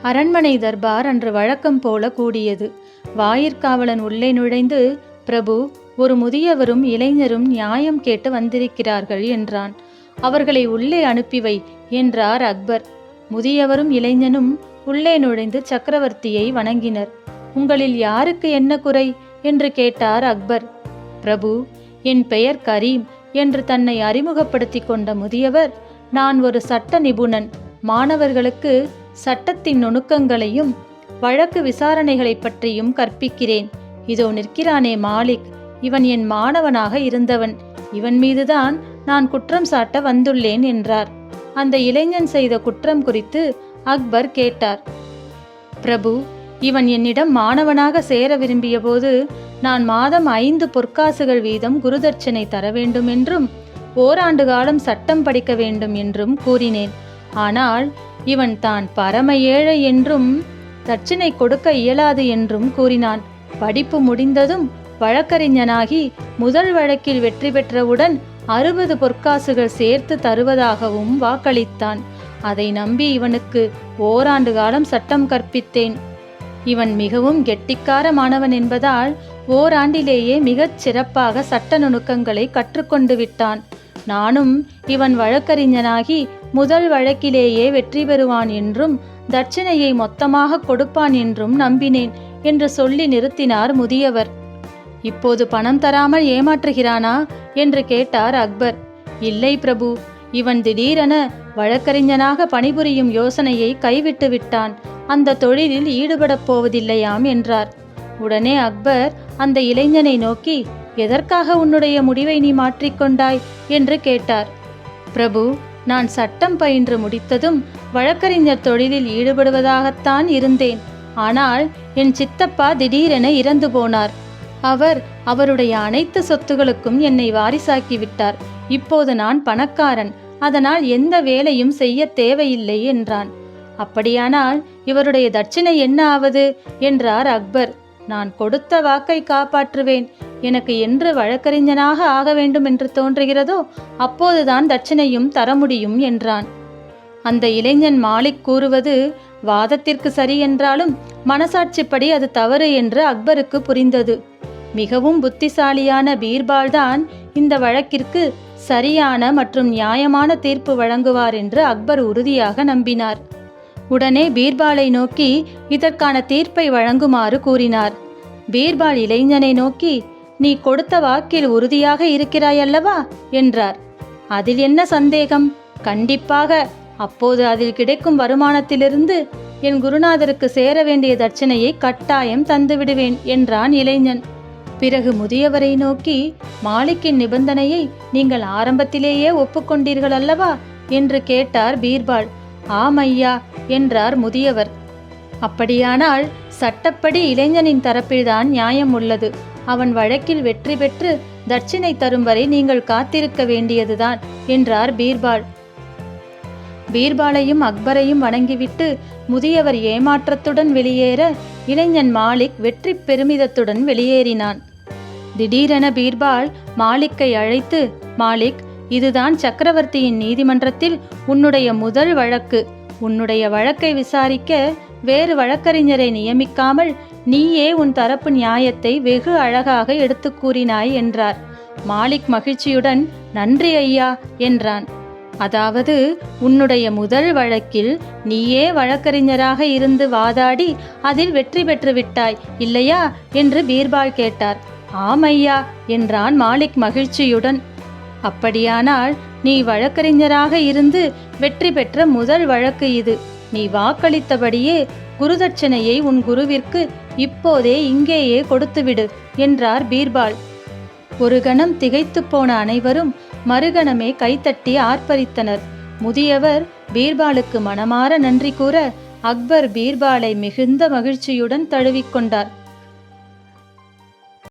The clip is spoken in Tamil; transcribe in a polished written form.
அரண்மனை தர்பார் அன்று வழக்கம் போல கூடியது. வாயிற்காவலன் உள்ளே நுழைந்து, பிரபு, ஒரு முதியவரும் இளைஞரும் நியாயம் கேட்டு வந்திருக்கிறார்கள் என்றான். அவர்களை உள்ளே அனுப்பிவை என்றார் அக்பர். முதியவரும் இளைஞனும் உள்ளே நுழைந்து சக்கரவர்த்தியை வணங்கினர். உங்களில் யாருக்கு என்ன குறை என்று கேட்டார் அக்பர். பிரபு, என் பெயர் கரீம் என்று தன்னை அறிமுகப்படுத்தி கொண்ட முதியவர், நான் ஒரு சட்ட நிபுணன். மாணவர்களுக்கு சட்டத்தின் நுணுக்கங்களையும் வழக்கு விசாரணைகளை பற்றியும் கற்பிக்கிறேன். இதோ நிற்கிறானே மாலிக், இவன் என் மாணவனாக இருந்தவன். இவன் மீதுதான் நான் குற்றம் சாட்ட வந்துள்ளேன் என்றார். அந்த இளைஞன் செய்த குற்றம் குறித்து அக்பர் கேட்டார். பிரபு, இவன் என்னிடம் மாணவனாக சேர விரும்பிய போது நான் மாதம் 5 பொற்காசுகள் வீதம் குருதட்சணை தர வேண்டும் என்றும் ஓராண்டு காலம் சட்டம் படிக்க வேண்டும் என்றும் கூறினேன். ஆனால் இவன் தான் பரம ஏழை என்றும் தட்சிணை கொடுக்க இயலாது என்றும் கூறினான். படிப்பு முடிந்ததும் வழக்கறிஞனாகி முதல் வழக்கில் வெற்றி பெற்றவுடன் 60 பொற்காசுகள் சேர்த்து தருவதாகவும் வாக்களித்தான். அதை நம்பி இவனுக்கு ஓராண்டு காலம் சட்டம் கற்பித்தேன். இவன் மிகவும் கெட்டிக்கார மாணவன் என்பதால் ஓராண்டிலேயே மிகச் சிறப்பாக சட்ட நுணுக்கங்களை கற்றுக்கொண்டு விட்டான். நானும் இவன் வழக்கறிஞனாகி முதல் வழக்கிலேயே வெற்றி பெறுவான் என்றும் தட்சிணையை மொத்தமாக கொடுப்பான் என்றும் நம்பினேன் என்று சொல்லி நிறுத்தினார் முதியவர். இப்போது பணம் தராமல் ஏமாற்றுகிறானா என்று கேட்டார் அக்பர். இல்லை பிரபு, இவன் திடீரென வழக்கறிஞனாக பணிபுரியும் யோசனையை கைவிட்டு விட்டான். அந்த தொழிலில் ஈடுபடப் போவதில்லையாம் என்றார். உடனே அக்பர் அந்த இளைஞனை நோக்கி, எதற்காக உன்னுடைய முடிவை நீ மாற்றிக்கொண்டாய் என்று கேட்டார். பிரபு, நான் சட்டம் பயின்று முடித்ததும் வழக்கறிஞர் தொழிலில் ஈடுபடுவதாகத்தான் இருந்தேன். ஆனால் என் சித்தப்பா திடீரென இறந்து போனார். அவர் அவருடைய அனைத்து சொத்துகளுக்கும் என்னை வாரிசாக்கி விட்டார். இப்போது நான் பணக்காரன், அதனால் எந்த வேலையும் செய்ய தேவையில்லை என்றான். அப்படியானால் இவருடைய தட்சிணை என்ன ஆவது என்றார் அக்பர். நான் கொடுத்த வாக்கை காப்பாற்றுவேன். எனக்கு என்று வழக்கறிஞனாக ஆக வேண்டும் என்று தோன்றுகிறதோ அப்போதுதான் தட்சிணையும் தர முடியும் என்றான். அந்த இளைஞன் மாலிக் கூறுவது வாதத்திற்கு சரி என்றாலும் மனசாட்சிப்படி அது தவறு என்று அக்பருக்கு புரிந்தது. மிகவும் புத்திசாலியான பீர்பால் தான் இந்த வழக்கிற்கு சரியான மற்றும் நியாயமான தீர்ப்பு வழங்குவார் என்று அக்பர் உறுதியாக நம்பினார். உடனே பீர்பாலை நோக்கி இதற்கான தீர்ப்பை வழங்குமாறு கூறினார். பீர்பால் இளைஞனை நோக்கி, நீ கொடுத்த வாக்கில் உறுதியாக இருக்கிறாயல்லவா என்றார். அதில் என்ன சந்தேகம்? கண்டிப்பாக. அப்போது அதில் கிடைக்கும் வருமானத்திலிருந்து என் குருநாதருக்கு சேர வேண்டிய தட்சணையை கட்டாயம் தந்துவிடுவேன் என்றான் இளைஞன். பிறகு முதியவரை நோக்கி, மாலிக்கின் நிபந்தனையை நீங்கள் ஆரம்பத்திலேயே ஒப்புக்கொண்டீர்கள் அல்லவா என்று கேட்டார் பீர்பால். ஆம் ஐயா என்றார் முதியவர். அப்படியானால் சட்டப்படி இளைஞனின் தரப்பில்தான் நியாயம் உள்ளது. அவன் வழக்கில் வெற்றி பெற்று தட்சிணை தரும் வரை நீங்கள் காத்திருக்க வேண்டியதுதான் என்றார் பீர்பால். பீர்பாலையும் அக்பரையும் வணங்கிவிட்டு முதியவர் ஏமாற்றத்துடன் வெளியேற இளைஞன் மாலிக் வெற்றி பெருமிதத்துடன் வெளியேறினான். திடீரென பீர்பால் மாலிக்கை அழைத்து, மாலிக், இதுதான் சக்கரவர்த்தியின் நீதிமன்றத்தில் உன்னுடைய முதல் வழக்கு. உன்னுடைய வழக்கை விசாரிக்க வேறு வழக்கறிஞரை நியமிக்காமல் நீயே உன் தரப்பு நியாயத்தை வெகு அழகாக எடுத்து கூறினாய் என்றார். மாலிக் மகிழ்ச்சியுடன், நன்றி ஐயா என்றான். அதாவது உன்னுடைய முதல் வழக்கில் நீயே வழக்கறிஞராக இருந்து வாதாடி அதில் வெற்றி பெற்று விட்டாய் இல்லையா என்று பீர்பால் கேட்டார். ஆம் ஐயா என்றான் மாலிக் மகிழ்ச்சியுடன். அப்படியானால் நீ வழக்கறிஞராக இருந்து வெற்றி பெற்ற முதல் வழக்கு இது. நீ வாக்களித்தபடியே குருதட்சணையை உன் குருவிற்கு இப்போதே இங்கேயே கொடுத்துவிடு என்றார் பீர்பால். ஒரு கணம் திகைத்து போன அனைவரும் மறுகணமே கைத்தட்டி ஆர்ப்பரித்தனர். முதியவர் பீர்பாலுக்கு மனமாற நன்றி கூற அக்பர் பீர்பாலை மிகுந்த மகிழ்ச்சியுடன் தழுவிக்கொண்டார்.